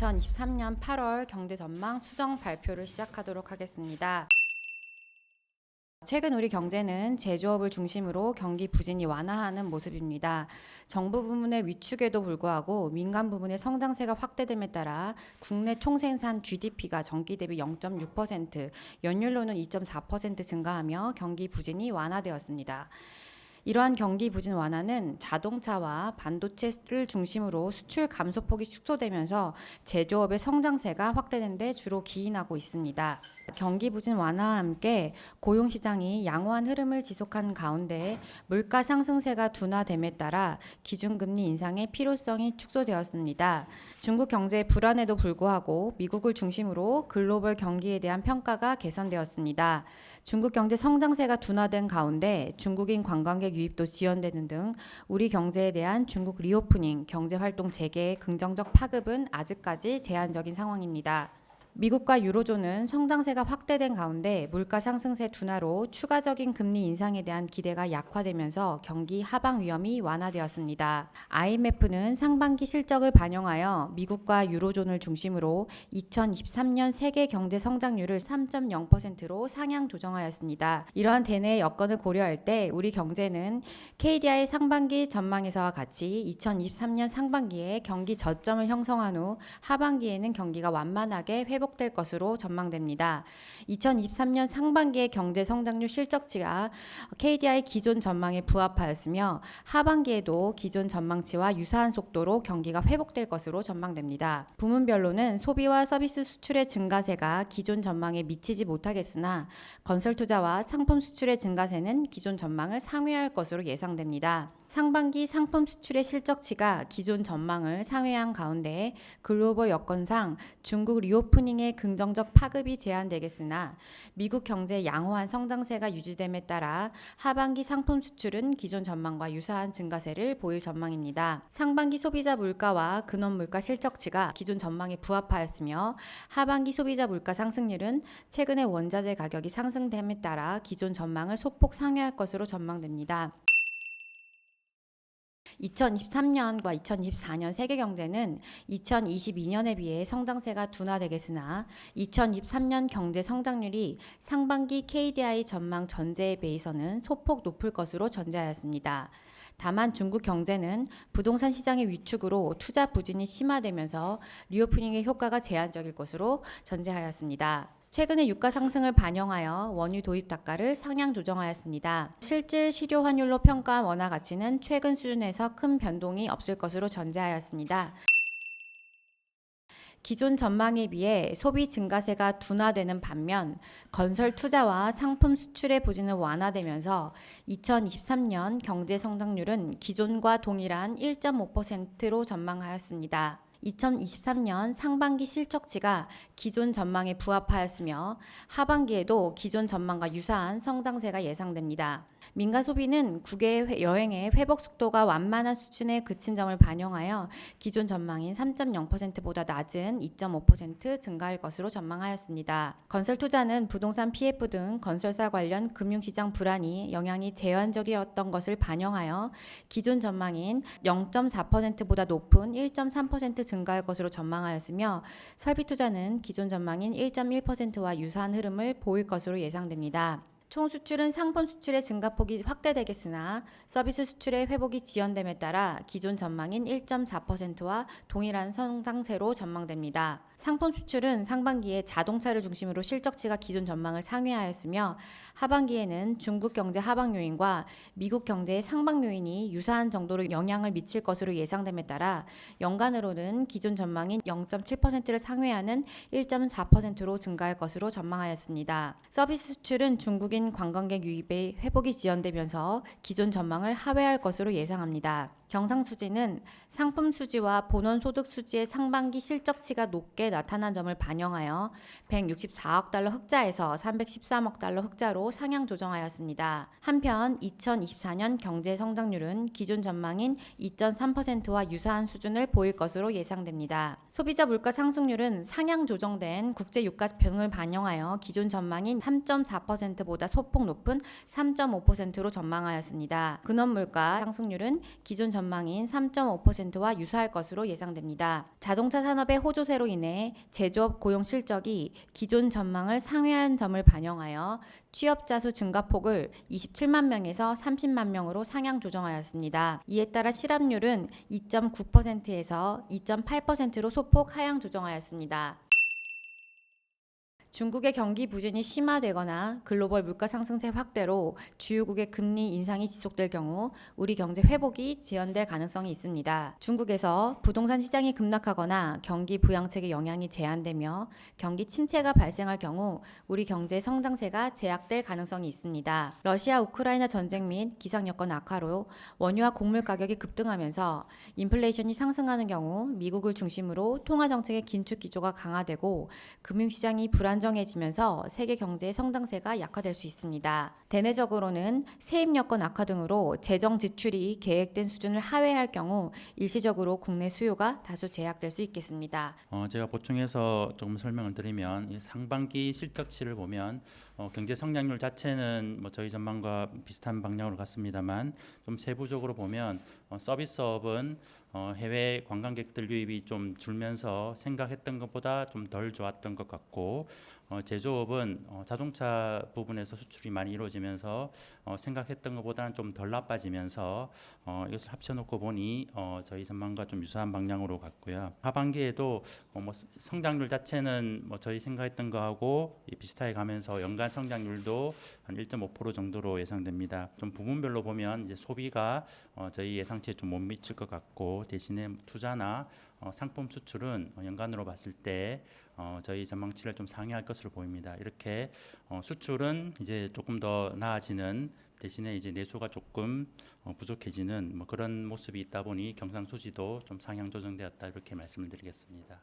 2023년 8월 경제 전망 수정 발표를 시작하도록 하겠습니다. 최근 우리 경제는 제조업을 중심으로 경기 부진이 완화하는 모습입니다. 정부 부문의 위축에도 불구하고 민간 부문의 성장세가 확대됨에 따라 국내 총생산 GDP가 전기 대비 0.6%, 연율로는 2.4% 증가하며 경기 부진이 완화되었습니다. 이러한 경기 부진 완화는 자동차와 반도체를 중심으로 수출 감소폭이 축소되면서 제조업의 성장세가 확대된 데 주로 기인하고 있습니다. 경기 부진 완화와 함께 고용시장이 양호한 흐름을 지속한 가운데 물가 상승세가 둔화됨에 따라 기준금리 인상의 필요성이 축소되었습니다. 중국 경제의 불안에도 불구하고 미국을 중심으로 글로벌 경기에 대한 평가가 개선되었습니다. 중국 경제 성장세가 둔화된 가운데 중국인 관광객 유입도 지연되는 등 우리 경제에 대한 중국 리오프닝, 경제활동 재개의 긍정적 파급은 아직까지 제한적인 상황입니다. 미국과 유로존은 성장세가 확대된 가운데 물가 상승세 둔화로 추가적인 금리 인상에 대한 기대가 약화되면서 경기 하방 위험이 완화되었습니다. IMF는 상반기 실적을 반영하여 미국과 유로존을 중심으로 2023년 세계 경제 성장률을 3.0%로 상향 조정하였습니다. 이러한 대내의 여건을 고려할 때 우리 경제는 KDI 상반기 전망에서와 같이 2023년 상반기에 경기 저점을 형성한 후 하반기에는 경기가 완만하게 회복될 것으로 전망됩니다. 2023년 상반기의 경제 성장률 실적치가 KDI 기존 전망에 부합하였으며 하반기에도 기존 전망치와 유사한 속도로 경기가 회복될 것으로 전망됩니다. 부문별로는 소비와 서비스 수출의 증가세가 기존 전망에 미치지 못하겠으나 건설 투자와 상품 수출의 증가세는 기존 전망을 상회할 것으로 예상됩니다. 상반기 상품 수출의 실적치가 기존 전망을 상회한 가운데 글로벌 여건상 중국 리오프닝의 긍정적 파급이 제한되겠으나 미국 경제 양호한 성장세가 유지됨에 따라 하반기 상품 수출은 기존 전망과 유사한 증가세를 보일 전망입니다. 상반기 소비자 물가와 근원 물가 실적치가 기존 전망에 부합하였으며 하반기 소비자 물가 상승률은 최근에 원자재 가격이 상승됨에 따라 기존 전망을 소폭 상회할 것으로 전망됩니다. 2023년과 2024년 세계 경제는 2022년에 비해 성장세가 둔화되겠으나 2023년 경제 성장률이 상반기 KDI 전망 전제에 비해서는 소폭 높을 것으로 전제하였습니다. 다만 중국 경제는 부동산 시장의 위축으로 투자 부진이 심화되면서 리오프닝의 효과가 제한적일 것으로 전제하였습니다. 최근에 유가 상승을 반영하여 원유 도입 단가를 상향 조정하였습니다. 실질 실효 환율로 평가한 원화 가치는 최근 수준에서 큰 변동이 없을 것으로 전제하였습니다. 기존 전망에 비해 소비 증가세가 둔화되는 반면 건설 투자와 상품 수출의 부진은 완화되면서 2023년 경제 성장률은 기존과 동일한 1.5%로 전망하였습니다. 2023년 상반기 실적치가 기존 전망에 부합하였으며 하반기에도 기존 전망과 유사한 성장세가 예상됩니다. 민간 소비는 국외 여행의 회복 속도가 완만한 수준에 그친 점을 반영하여 기존 전망인 3.0%보다 낮은 2.5% 증가할 것으로 전망하였습니다. 건설 투자는 부동산 PF 등 건설사 관련 금융시장 불안이 영향이 제한적이었던 것을 반영하여 기존 전망인 0.4%보다 높은 1.3% 증가할 것으로 전망하였으며 설비 투자는 기존 전망인 1.1%와 유사한 흐름을 보일 것으로 예상됩니다. 총 수출은 상품 수출의 증가폭이 확대되겠으나 서비스 수출의 회복이 지연됨에 따라 기존 전망인 1.4%와 동일한 성장세로 전망됩니다. 상품 수출은 상반기에 자동차를 중심으로 실적치가 기존 전망을 상회하였으며 하반기에는 중국 경제 하방 요인과 미국 경제의 상방 요인이 유사한 정도로 영향을 미칠 것으로 예상됨에 따라 연간으로는 기존 전망인 0.7%를 상회하는 1.4%로 증가할 것으로 전망하였습니다. 서비스 수출은 중국인 관광객 유입의 회복이 지연되면서 기존 전망을 하회할 것으로 예상합니다. 경상수지는 상품 수지와 본원 소득 수지의 상반기 실적치가 높게 나타난 점을 반영하여 164억 달러 흑자에서 313억 달러 흑자로 상향 조정하였습니다. 한편 2024년 경제 성장률은 기존 전망인 2.3%와 유사한 수준을 보일 것으로 예상됩니다. 소비자 물가 상승률은 상향 조정된 국제 유가 변동을 반영하여 기존 전망인 3.4%보다 소폭 높은 3.5%로 전망하였습니다. 근원 물가 상승률은 기존 전망인 전망인 3.5%와 유사할 것으로 예상됩니다. 자동차 산업의 호조세로 인해 제조업 고용 실적이 기존 전망을 상회한 점을 반영하여 취업자 수 증가폭을 27만 명에서 30만 명으로 상향 조정하였습니다. 이에 따라 실업률은 2.9%에서 2.8%로 소폭 하향 조정하였습니다. 중국의 경기 부진이 심화되거나 글로벌 물가 상승세 확대로 주요국의 금리 인상이 지속될 경우 우리 경제 회복이 지연될 가능성이 있습니다. 중국에서 부동산 시장이 급락하거나 경기 부양책의 영향이 제한되며 경기 침체가 발생할 경우 우리 경제 성장세가 제약될 가능성이 있습니다. 러시아 우크라이나 전쟁 및 기상 여건 악화로 원유와 곡물 가격이 급등하면서 인플레이션이 상승하는 경우 미국을 중심으로 통화 정책의 긴축 기조가 강화되고 금융시장이 불안정해지면서 세계 경제의 성장세가 약화될 수 있습니다. 대내적으로는 세입 여건 악화 등으로 재정 지출이 계획된 수준을 하회할 경우 일시적으로 국내 수요가 다소 제약될 수 있겠습니다. 제가 보충해서 조금 설명을 드리면 이 상반기 실적치를 보면 경제 성장률 자체는 저희 전망과 비슷한 방향으로 갔습니다만 좀 세부적으로 보면 서비스업은 해외 관광객들 유입이 좀 줄면서 생각했던 것보다 좀 덜 좋았던 것 같고 제조업은 자동차 부분에서 수출이 많이 이루어지면서 생각했던 것보다는 좀 덜 나빠지면서 이것을 합쳐놓고 보니 저희 전망과 좀 유사한 방향으로 갔고요. 하반기에도 성장률 자체는 저희 생각했던 거하고 비슷하게 가면서 연간 성장률도 한 1.5% 정도로 예상됩니다. 좀 부문별로 보면 이제 소비가 저희 예상치에 좀 못 미칠 것 같고 대신에 투자나 상품 수출은 연간으로 봤을 때 저희 전망치를 좀 상회할 것으로 보입니다. 이렇게 수출은 이제 조금 더 나아지는 대신에 이제 내수가 조금 부족해지는 그런 모습이 있다 보니 경상수지도 좀 상향 조정되었다 이렇게 말씀을 드리겠습니다.